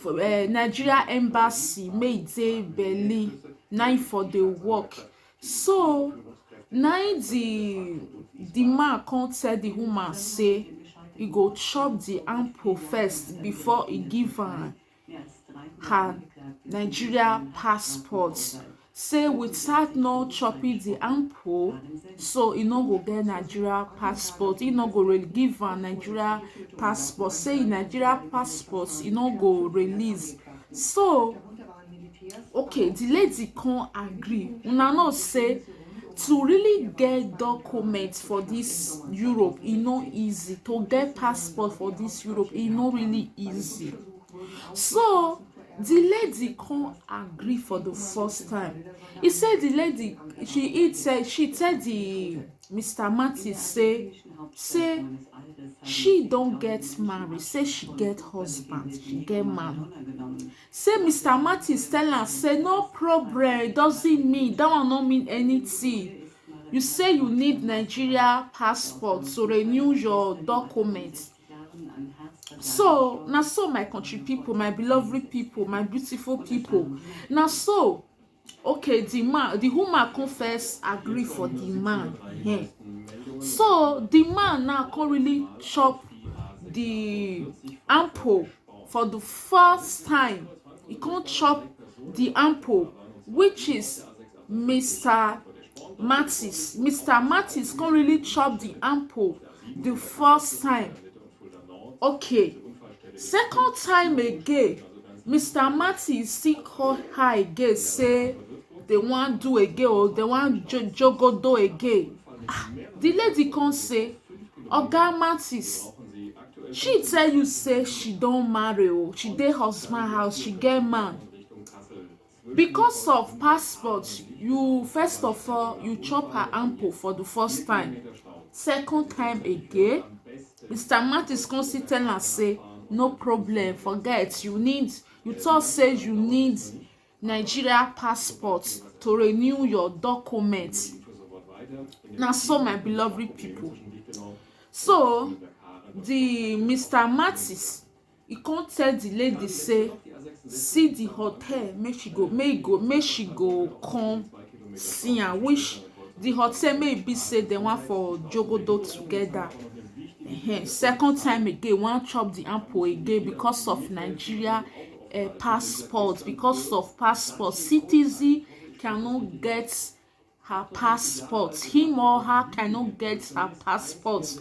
Nigeria embassy made dey Berlin na for the work. So na the man come tell the woman say he go chop the ample first before he give her Nigeria passport. Say without no chopping the ample, so he no go get Nigeria passport. He no go really give her Nigeria passport. Say Nigeria passport he no go release. So okay, the lady can't agree. Una know say to really get documents for this Europe, e no easy. To get passport for this Europe, e no really easy. So the lady can't agree for the first time. He said the lady, she tell the Mr. Mattis say she don't get married, say she get husband, she get man. Say Mr. Mattis tell her say no problem, it doesn't mean that one no mean anything. You say you need Nigeria passport to renew your documents. So now, so my country people, my beloved people, my beautiful people, now so okay, the woman confess agree for the man. Yeah. So the man now can't really chop the ample for the first time. He can't chop the ample, which is Mr. Mattis. Mr. Mattis can't really chop the ample the first time. Okay, second time again, Mr. Mattis still call her again, say they want do again or they want jogodo again. The lady come say, Oga Mattis, she tell you say she don't marry, oh, she dey husband house, she get man. Because of passport, you first of all you chop her ample for the first time. Second time again, Mr. Mattis come still tell her say no problem, forget, you thought say you need Nigeria passport to renew your documents. Now so my beloved people, so the Mr. Mattis he can't tell the lady say see the hotel, make she go come see her, which the hotel may be say they want for jogodo together. Second time again wan chop the ample again because of Nigeria passport. Because of passport, citizen cannot get her passport, him or her cannot get her passport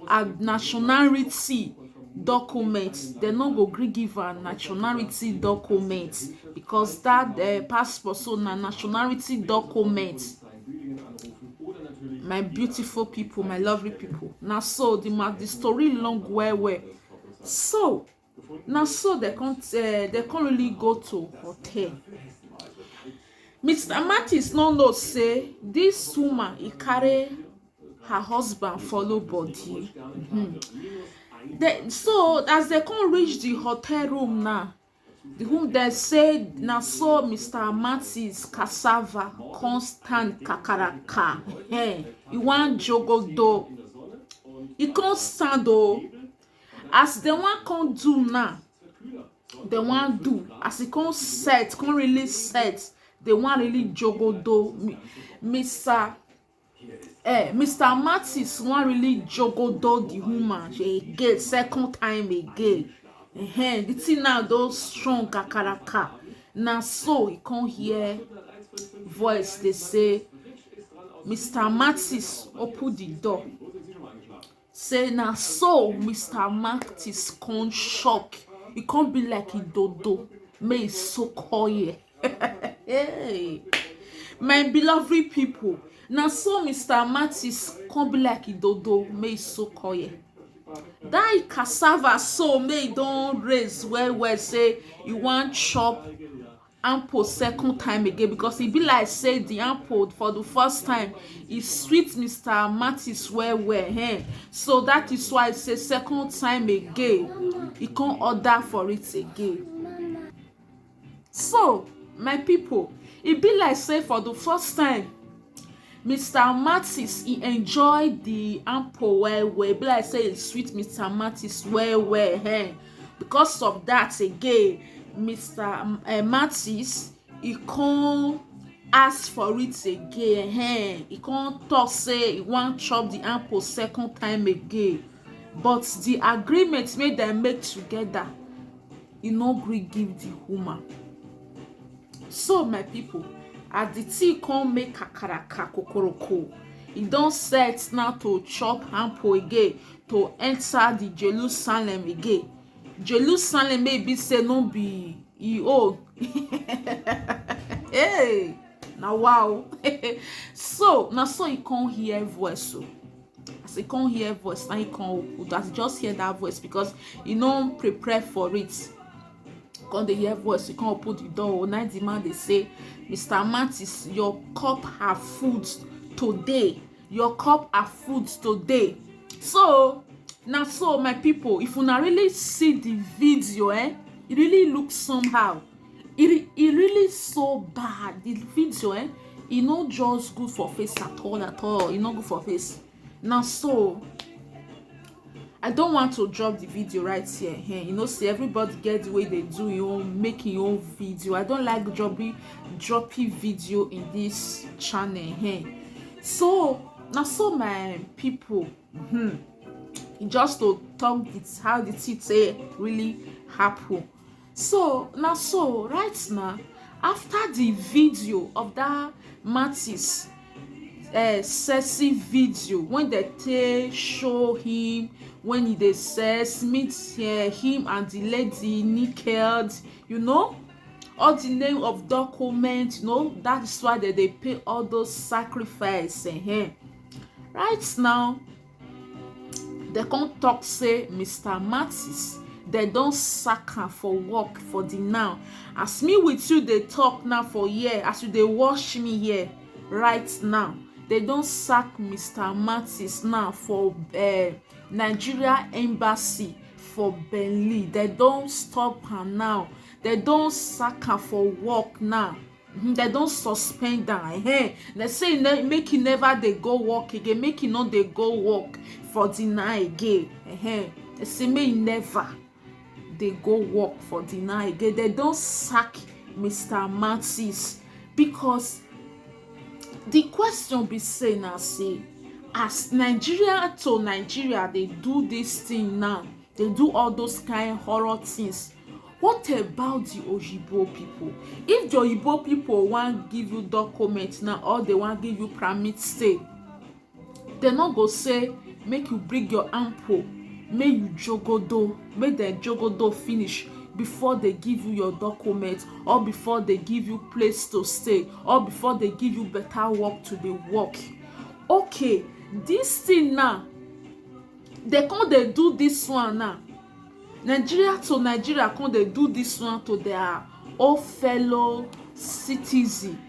and nationality document. They no go gree give her nationality document because that passport so na nationality document. My beautiful people, my lovely people. Now so the story long well. So now so they can't really go to hotel. Mr. Mattis no know say this woman he carry her husband follow body. So as they can't reach the hotel room now, the whom they say na so Mr. Mattis cassava constant kakaraka. He want jogodo. He can't stand though. As the one can't do now, the one do. As he can't really set, the one really jogodo. Mr. Mattis want really jogodo the woman again, second time again. The thing now those strong kakaraka. Now so he can't hear voice. They say Mr. Mattis open the door. Say now so Mr. Mattis can't shock. It can't be like he dodo. May so quiet. Hey, my beloved people. Now so Mr. Mattis can't be like he dodo. May so quiet. That cassava so may don't raise well say you want chop ample second time again because it be like say the ample for the first time is sweet Mr. Mattis well. So that is why I say second time again he can't order for it again. So my people, it be like say for the first time Mr. Mattis he enjoyed the ample well. Be like say it sweet Mr. Mattis well. Because of that again Mr. Mattis, he come ask for it again. He come talk say he wan chop the ample second time again, but the agreement wey dem make together, he no gree give the woman. So my people, as the tea come make kakaraka kokoroko, e don set now to chop ample again, to enter the Jerusalem again. Jerusalem may be say no be e own. Hey, now wow. So now so he come hear voice. So as he come hear voice, now he come as he just hear that voice because he no prepare for it. Come dey hear voice, he come open the door. Now the man dey say, Mr. Mattis, your cup have food today. Your cup have food today. So now so my people, if una really see the video, it really looks somehow. It really so bad. The video, it not just good for face at all. It not good for face. Now so I don't want to drop the video right here. You know, see everybody get the way they do your own, making your own video. I don't like dropping video in this channel. So now so my people, just to talk it how the thing really happen. So now so right now, after the video of that Mattis sexy video, when they show him when he dey sex, meet him and the lady naked, you know, all the name of document, you know, that is why they pay all those sacrifice. Right now they come talk say Mr. Mattis, they don sack am for work for the now. As me with you they talk now for here, as you dey watch me here right now, they don sack Mr. Mattis now for Nigeria embassy for Berlin. They don stop am now. They don sack am for work now. They don suspend am. They say make he never dey go work again, make he no dey go work for the night again. They say make he never dey go work for the night again. They don sack Mr. Mattis because the question be say now, say as Nigeria to Nigeria they do this thing now, they do all those kind horror things. What about the Oyibo people? If the Oyibo people want give you documents now, or they want give you permit stay, they not go say make you bring your ample, make you jogodo, make the jogodo finish before they give you your documents, or before they give you place to stay, or before they give you better work to dey work. Okay, this thing now, they come they do this one now. Nigeria to Nigeria come they do this one to their own fellow citizen.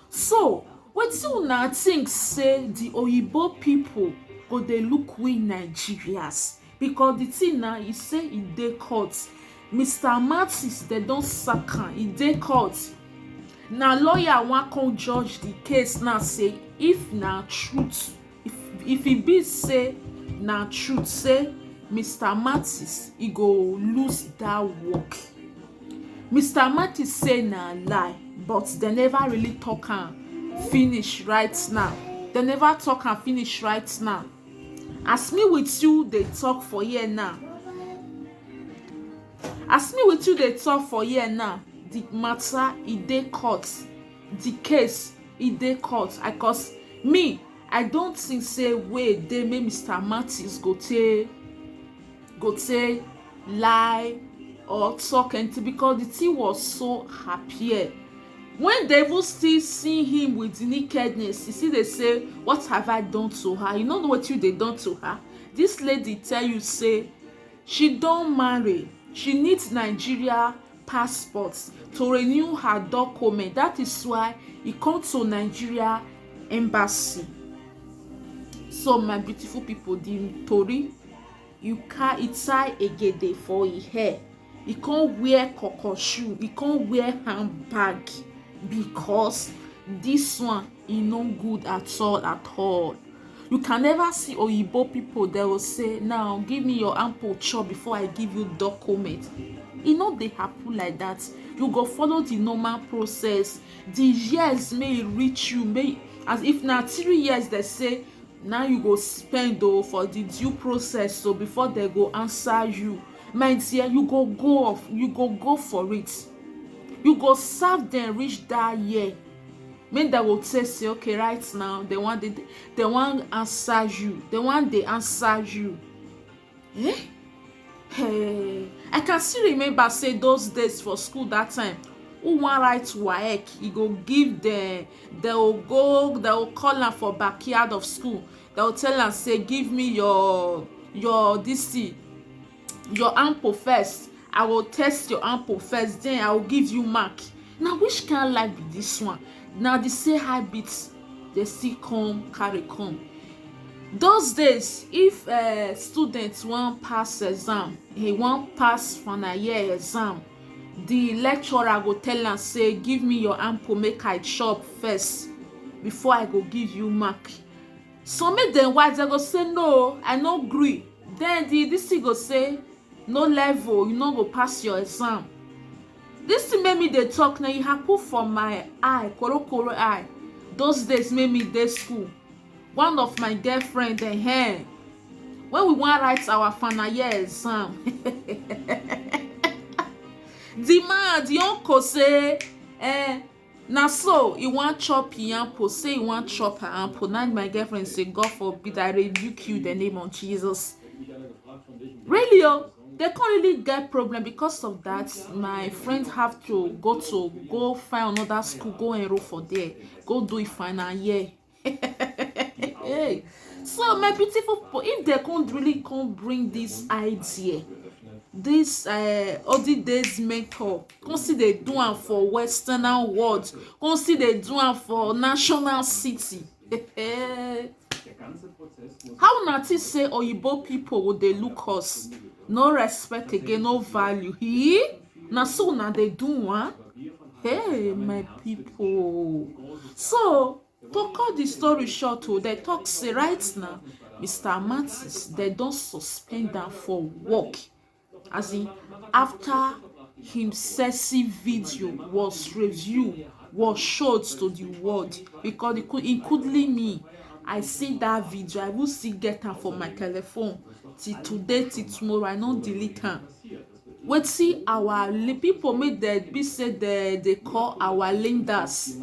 So wetin una think say the Oyibo people go dey look we Nigerians? Because the thing now e say e dey court. Mr. Mattis they don sack am, e dey court. Na lawyer wan come judge the case now, say if na truth, if e be say na truth, say Mr. Mattis he go lose that work. Mr. Mattis say na lie, but they never really talk am finish right now. They never talk am finish right now. As me with you they talk for here now. As me with you they talk for here now, the matter e dey court. The case e dey court. Cause me, I don't think say wait dey make Mr. Mattis go take lie or talk anything, because the thing was so happy. When they even still see him with the nakedness, you see they say, what have I done to her? You know what you they done to her? This lady tell you say she don't marry, she needs Nigeria passports to renew her document. That is why he come to Nigeria embassy. So my beautiful people, the tori, you can't tie egede for his hair. He can't wear cocoa shoe, he can't wear handbag, because this one is no good at all. You can never see Oyibo people, they will say, now give me your ample chop before I give you document. e no dey happen like that. You go follow the normal process. The years may reach you, may as if na 3 years they say now you go spend for the due process, so before they go answer you, my dear, you go go for it. You go serve them reach that year. Make they go say okay, right now they want answer you. They answer you. Hey, I can still remember say those days for school that time. Who wan write WAEC, e go give them. They will call am for backyard of school. They will tell am say give me your this thing, your ample first. I will test your ample first, then I will give you mark. Now which kind life be this one? Now the same habits they still come carry come. Those days, if students wan pass exam, he wan pass final year exam, the lecturer go tell am say give me your ample make I chop first before I go give you mark. So make dem wise, dem go say no, I no gree. Then this thing go say no level, you no go pass your exam. This thing make me dey talk now, e happen for my eye, korokoro eye. Those days make me dey school. One of my girlfriend when we wan write our final year exam, the uncle say na so he wan chop him ample, say he wan chop her ample. Now my girlfriend say God forbid, I rebuke you in the name of Jesus. Really they can't really get problem. Because of that, my friends have to go find another school, go enroll for there, go do it final year. Hey. So my beautiful people, if they can't bring this idea, this all the days mentor, consider do am for western world, consider do am for national city. How na think say oyibo people would they look us? No respect again, no value. Na so na they do one. Hey, my people. So to cut the story short, they talk say right now, Mr. Amantis, they don't suspend them for work. As in, after him sexy video was reviewed, was showed to the world, because including me, I see that video. I will still get her for my telephone till today, till tomorrow. I don't delete her. Wait, see our people make that be said they call our lenders.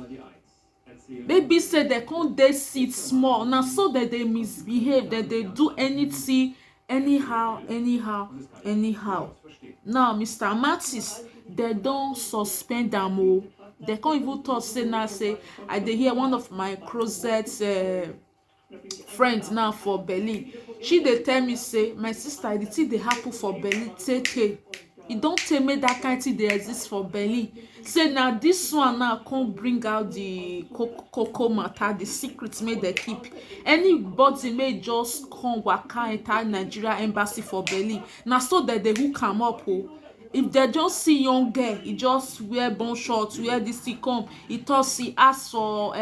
Baby said they can't they sit small now, so that they misbehave, that they do anything anyhow. Now Mr. Amantis, they don't suspend them all. They can't even talk say now say I dey hear one of my closet friends now for Berlin. She dey tell me say my sister, the thing dey happen for Berlin take e don't tell me that kind thing dey exist for Berlin. Say now this one now can't bring out the cocoa matter, the secrets may they keep. Anybody may just come waka enter Nigeria embassy for Berlin. Now so that they who come up if they just see young girl, he just wear bon shorts, wear this thing come, he thought he ask for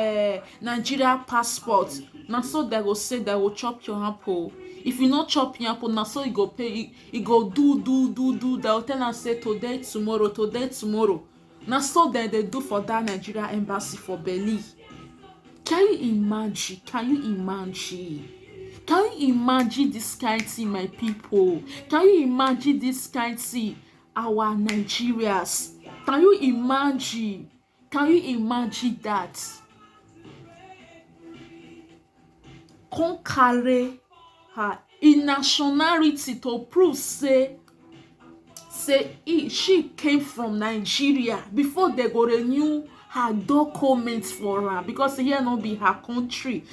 Nigeria passport. Now so they go say they will chop your apple. If you not chop your apple, now so you go pay, you go do. They will tell and say today, tomorrow. Now so that they do for that Nigeria embassy for Berlin. Can you imagine? Can you imagine this kind of thing, my people? Can you imagine this kind of thing, our Nigerians? Can you imagine that? Come carry her in nationality to prove say she came from Nigeria before they go renew her documents for her, because here not be her country.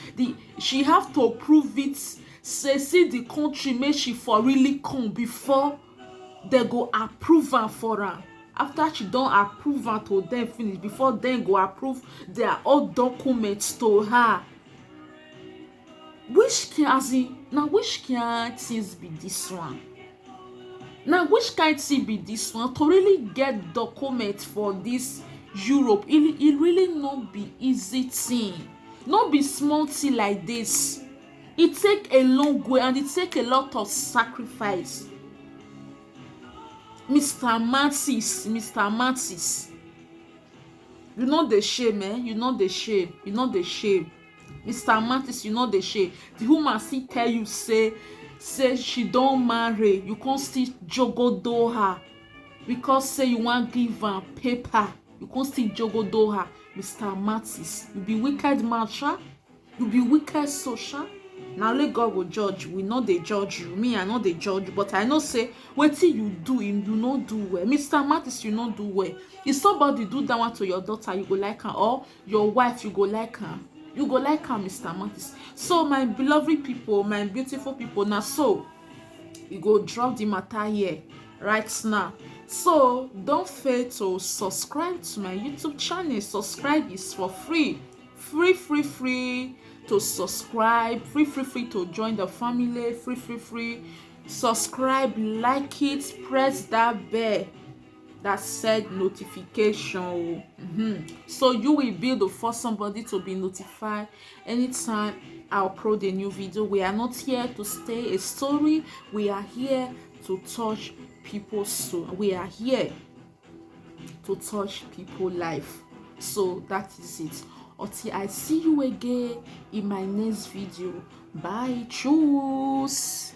She have to prove it, say see the country make she for really come before they go approve her for her. After she don't approve her to them finish, before then go approve their all documents to her. Which kind things be this one? Now which kind thing be this one? To really get documents for this Europe, it really not be easy thing. Not be small thing like this. It take a long way and it take a lot of sacrifice. Mr. Matis, you know the shame, eh? You know the shame. Mr. Matis, you know the shame. The woman still tell you say she don't marry. You can't still jogodo her because say you want give am paper. You can't still jogodo her. Mr. Matis, you be wicked man, sha. You be wicked so, sha. Na only God go judge. We no dey judge you. Me, I no dey judge you, but I know say wetin you do him, you no do well. Mr. Matis, you no do well. If somebody do that one to your daughter, you go like her, or your wife, you go like her. You go like her, Mr. Matis. So my beloved people, my beautiful people, na so you go drop the matter here right now. So don't fail to subscribe to my YouTube channel. Subscribe is for free to subscribe, free to join the family, free subscribe, like it, press that bell that said notification. So you will be the first somebody to be notified anytime I upload a new video. We are not here to stay a story, we are here to touch people's soul. We are here to touch people's life. So that is it. Until I see you again in my next video. Bye. Choose.